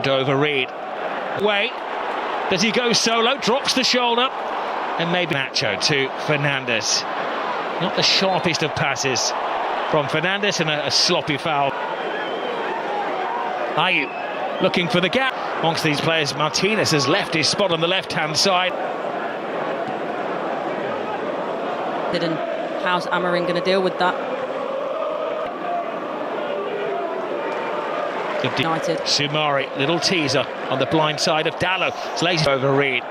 Reed. Wait, does he go solo? Drops the shoulder, and maybe Nacho to Fernandes. Not the sharpest of passes from Fernandes, and a sloppy foul. Ayew looking for the gap amongst these players. Martinez has left his spot on the left-hand side. And how's Amorim going to deal with that? United. Sumari, little teaser on the blind side of Dallo. It's lazy over Reed.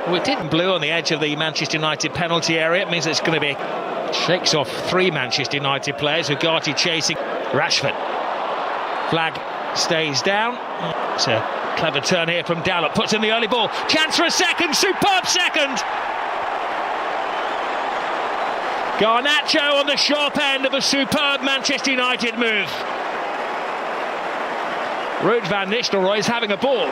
Well, it didn't blue on the edge of the Manchester United penalty area. It means it's going to be shakes off three Manchester United players. Ugarte chasing Rashford. Flag stays down. It's a clever turn here from Dallo. Puts in the early ball. Chance for a second. Superb second. Garnacho on the sharp end of a superb Manchester United move. Ruud van Nistelrooy is having a ball.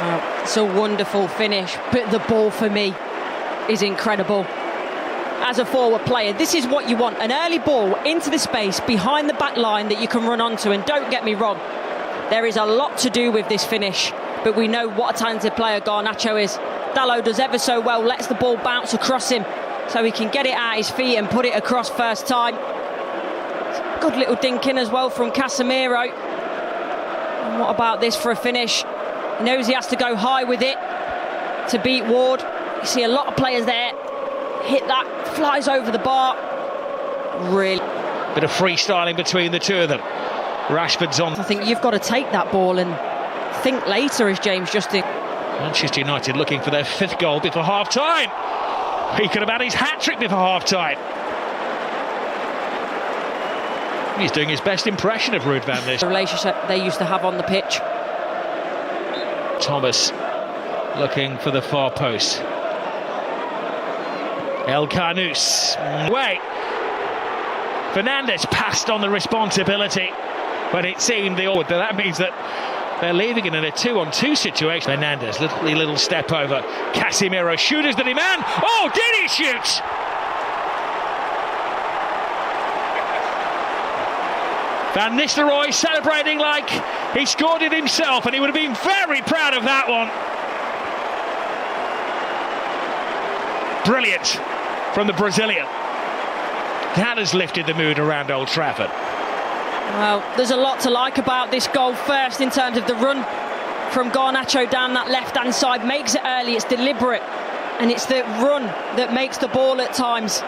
Oh, it's a wonderful finish, but the ball for me is incredible. As a forward player, this is what you want, an early ball into the space behind the back line that you can run onto. And don't get me wrong, there is a lot to do with this finish, but we know what a talented player Garnacho is. Dallo does ever so well, lets the ball bounce across him so he can get it at his feet and put it across first time. Good little dink in as well from Casemiro. And what about this for a finish? He knows he has to go high with it to beat Ward. You see a lot of players there. Hit that, flies over the bar. Really. Bit of freestyling between the two of them. Rashford's on. I think you've got to take that ball and think later, as James Justin. Manchester United looking for their fifth goal before half-time. He could have had his hat-trick before half-time. He's doing his best impression of Ruud van Nistelrooy. The relationship they used to have on the pitch. Thomas looking for the far post. El Carnus. Wait. Fernandes passed on the responsibility, but it seemed that means that they're leaving it in a 2-on-2 situation. Fernandes, little step over. Casemiro, shooters the demand. Oh, did he shoot? Van Nistelrooy celebrating like he scored it himself, and he would have been very proud of that one. Brilliant from the Brazilian. That has lifted the mood around Old Trafford. Well, there's a lot to like about this goal. First, in terms of the run from Garnacho down that left-hand side, makes it early, it's deliberate, and it's the run that makes the ball at times.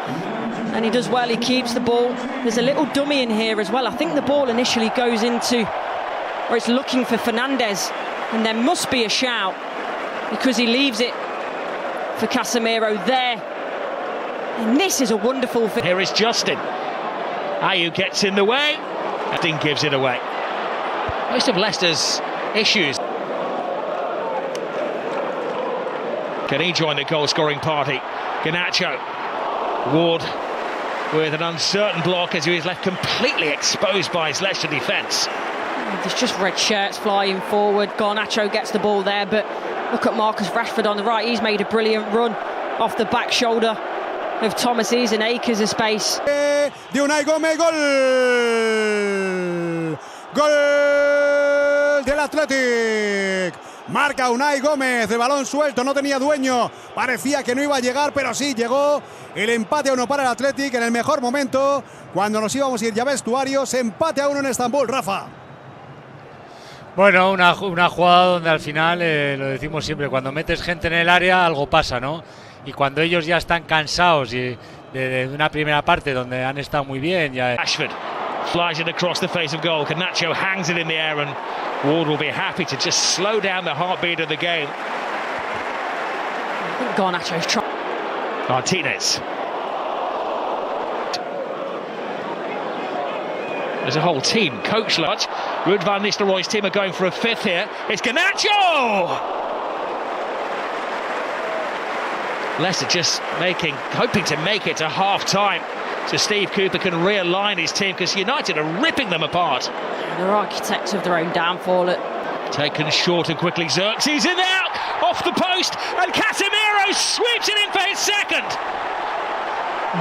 And he does well, he keeps the ball. There's a little dummy in here as well. I think the ball initially goes into, or it's looking for Fernandes, and there must be a shout because he leaves it for Casemiro there. And this is a wonderful thing. Here is Justin. Ayew gets in the way. Justin gives it away. Most of Leicester's issues. Can he join the goal-scoring party? Garnacho. Ward with an uncertain block as he is left completely exposed by his Leicester defence. There's just red shirts flying forward. Garnacho gets the ball there, but look at Marcus Rashford on the right. He's made a brilliant run off the back shoulder of Thomas. He's in acres of space. De Unai Gómez, gol! Gol del Athletic. Marca Unai Gómez, el balón suelto, no tenía dueño. Parecía que no iba a llegar, pero sí llegó. El empate a 1 para el Athletic en el mejor momento. Cuando nos íbamos a ir ya vestuarios, empate a 1 en Estambul, Rafa. Bueno, una jugada donde al final, lo decimos siempre, cuando metes gente en el área algo pasa, ¿no? Y cuando ellos ya están cansados y de una primera parte donde han estado muy bien. Ya... Rashford flies it across the face of goal. Garnacho hangs it in the air, and Ward will be happy to just slow down the heartbeat of the game. I think Garnacho's trying. Martinez. There's a whole team. Coach Lodge. Ruud van Nistelrooy's team are going for a fifth here. It's Garnacho! Leicester just hoping to make it to half-time, so Steve Cooper can realign his team, because United are ripping them apart. They're architects of their own downfall. Taken short and quickly, Xerxes in there, off the post, and Casemiro sweeps it in for his second.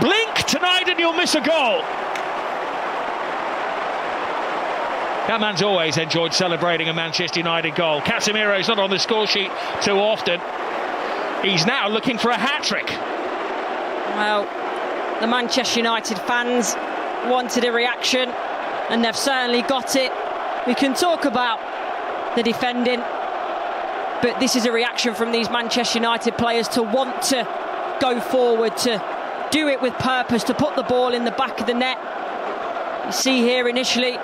Blink tonight and you'll miss a goal. That man's always enjoyed celebrating a Manchester United goal. Casemiro's not on the score sheet too often. He's now looking for a hat-trick. Well, the Manchester United fans wanted a reaction, and they've certainly got it. We can talk about the defending, but this is a reaction from these Manchester United players to want to go forward, to do it with purpose, to put the ball in the back of the net. You see here initially,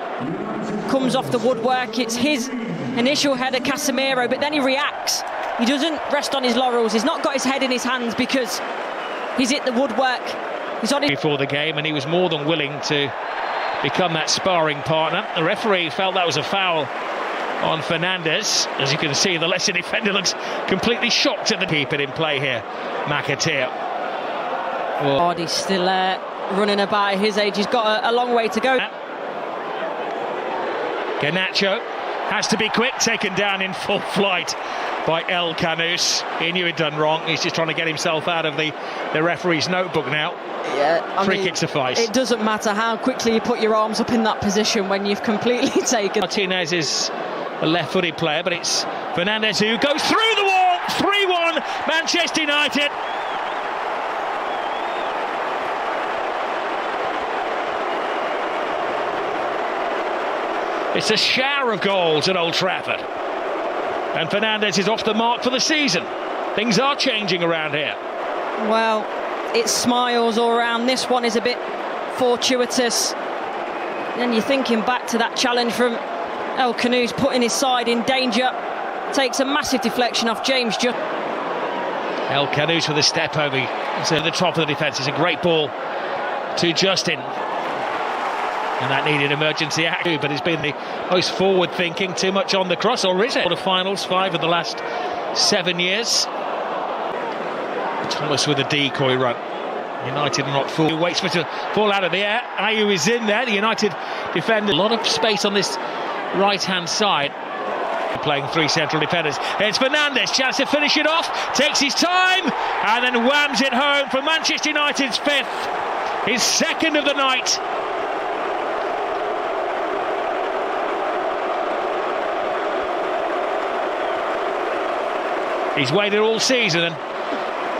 comes off the woodwork, it's his initial header, Casemiro, but then he reacts. He doesn't rest on his laurels. He's not got his head in his hands because he's hit the woodwork. He's on it before the game, and he was more than willing to become that sparring partner. The referee felt that was a foul on Fernandes. As you can see, the Leicester defender looks completely shocked at the keeper in play here, McAteer. Well, he's still running about at his age. He's got a long way to go. Garnacho has to be quick, taken down in full flight by El Canus. He knew he'd done wrong. He's just trying to get himself out of the referee's notebook now. Yeah, free kick suffice. It doesn't matter how quickly you put your arms up in that position when you've completely taken. Martinez is a left-footed player, but it's Fernandes who goes through the wall. 3-1 Manchester United. It's a shower of goals at Old Trafford. And Fernandes is off the mark for the season. Things are changing around here. Well, it smiles all around. This one is a bit fortuitous. Then you're thinking back to that challenge from El Canus, putting his side in danger. Takes a massive deflection off James Just. El Canus with a step over to the top of the defence. It's a great ball to Justin. And that needed emergency action, but it's been the most forward-thinking, too much on the cross, or is it? Quarter-finals, 5 of the last 7 years. Thomas with a decoy run. United are not full. He waits for it to fall out of the air. Ayew is in there, the United defender. A lot of space on this right-hand side. Playing 3 central defenders. It's Fernandes, chance to finish it off. Takes his time, and then whams it home for Manchester United's 5th. His 2nd of the night. He's waited all season, and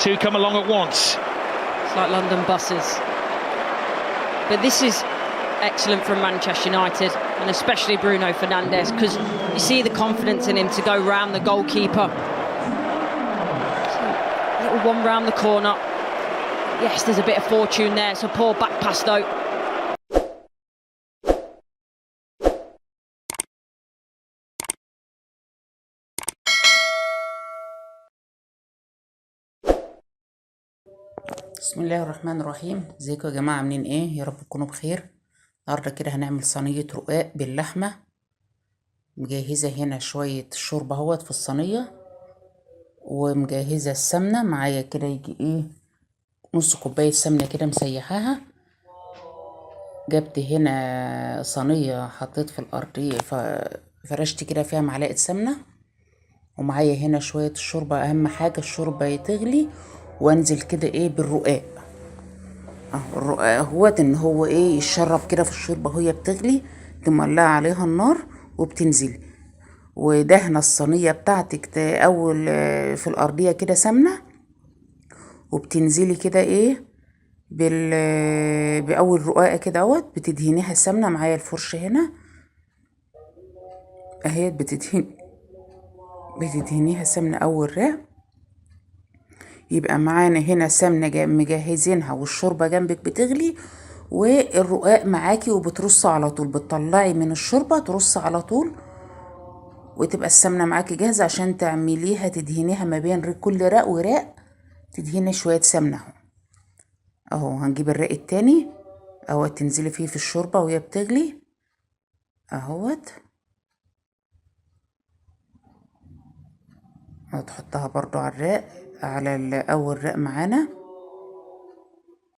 2 come along at once. It's like London buses. But this is excellent from Manchester United, and especially Bruno Fernandes, because you see the confidence in him to go round the goalkeeper. Little one round the corner. Yes, there's a bit of fortune there. It's a poor back pass though. بسم الله الرحمن الرحيم. ازيكم يا جماعه، عاملين ايه؟ يا رب تكونوا بخير. النهارده كده هنعمل صينيه رقاق باللحمه. مجهزه هنا شويه شوربه اهوت في الصينيه، ومجهزه السمنه معايا كده، يجي ايه نص كوبايه سمنه كده مسيحاها. جبت هنا صينيه حطيت في الارضيه، فرشت كده فيها معلقه سمنه، ومعايا هنا شويه الشوربه. اهم حاجه الشوربه تغلي، وانزل كده ايه بالرقاق اهو. الرقاق اهوت ان هو ايه يشرب كده في الشوربه وهي بتغلي، تملع عليها النار وبتنزل. ودهنه الصينيه بتاعتك اول في الارضيه كده سمنه، وبتنزلي كده ايه باول رقاقه كده اهوت، بتدهنيها سمنه. معايا الفرشه هنا اهي، بتدهنيها سمنه اول رق. يبقى معانا هنا سمنه مجهزينها، والشوربه جنبك بتغلي، والرقاق معاكي، وبترص على طول. بتطلعي من الشوربه ترص على طول، وتبقى السمنه معاكي جاهزه عشان تعمليها، تدهنيها ما بين كل رق ورق، تدهني شويه سمنه اهو. هنجيب الرق التاني اهو، تنزلي فيه في الشوربه وهي بتغلي اهوت. هتحطها برضو على الرق، على اول رق معانا.